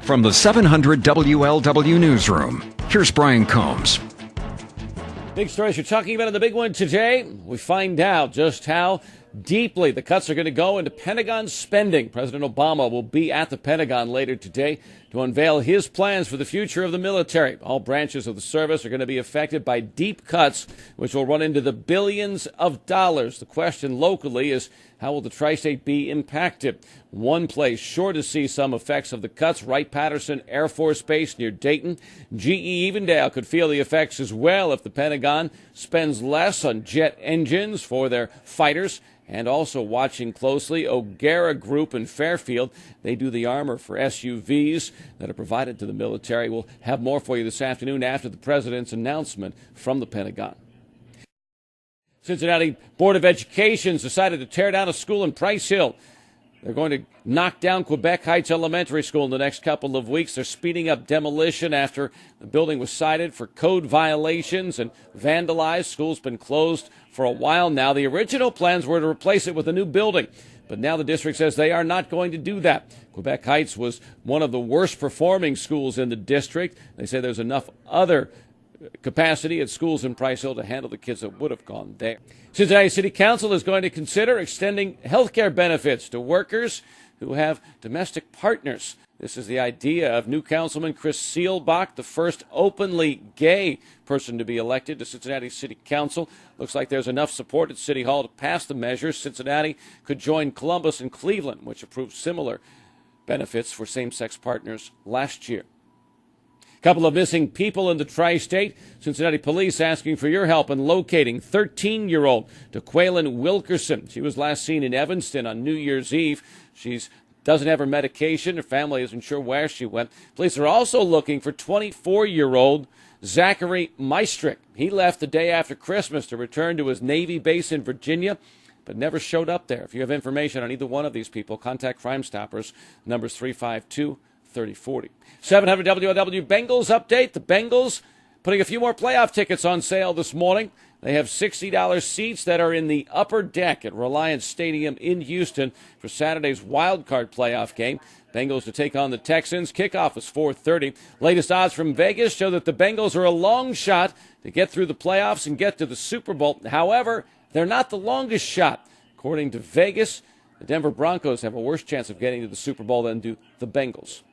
From the 700 WLW Newsroom, here's Brian Combs. Big stories you're talking about in the big one today. We find out just how deeply the cuts are going to go into Pentagon spending. President Obama will be at the Pentagon later today to unveil his plans for the future of the military. All branches of the service are going to be affected by deep cuts, which will run into the billions of dollars. The question locally is, how will the tri-state be impacted? One place sure to see some effects of the cuts, Wright-Patterson Air Force Base near Dayton. GE Evendale could feel the effects as well if the Pentagon spends less on jet engines for their fighters. And also watching closely, O'Gara Group in Fairfield. They do the armor for SUVs that are provided to the military. We'll have more for you this afternoon after the president's announcement from the Pentagon. Cincinnati Board of Education decided to tear down a school in Price Hill. They're going to knock down Quebec Heights Elementary School in the next couple of weeks. They're speeding up demolition after the building was cited for code violations and vandalized. School's been closed for a while now. The original plans were to replace it with a new building, but now the district says they are not going to do that. Quebec Heights was one of the worst performing schools in the district. They say there's enough other capacity at schools in Price Hill to handle the kids that would have gone there. Cincinnati City Council is going to consider extending health care benefits to workers who have domestic partners. This is the idea of new Councilman Chris Seelbach, the first openly gay person to be elected to Cincinnati City Council. Looks like there's enough support at City Hall to pass the measure. Cincinnati could join Columbus and Cleveland, which approved similar benefits for same-sex partners last year. Couple of missing people in the tri-state. Cincinnati police asking for your help in locating 13-year-old DeQuaylen Wilkerson. She was last seen in Evanston on New Year's Eve. She doesn't have her medication. Her family isn't sure where she went. Police are also looking for 24-year-old Zachary Meistrick. He left the day after Christmas to return to his Navy base in Virginia, but never showed up there. If you have information on either one of these people, contact Crime Stoppers. Numbers 352-3040. 700 WLW Bengals update. The Bengals putting a few more playoff tickets on sale this morning. They have $60 seats that are in the upper deck at Reliance Stadium in Houston for Saturday's wild card playoff game. Bengals to take on the Texans. Kickoff is 4:30. Latest odds from Vegas show that the Bengals are a long shot to get through the playoffs and get to the Super Bowl. However, they're not the longest shot. According to Vegas, the Denver Broncos have a worse chance of getting to the Super Bowl than do the Bengals.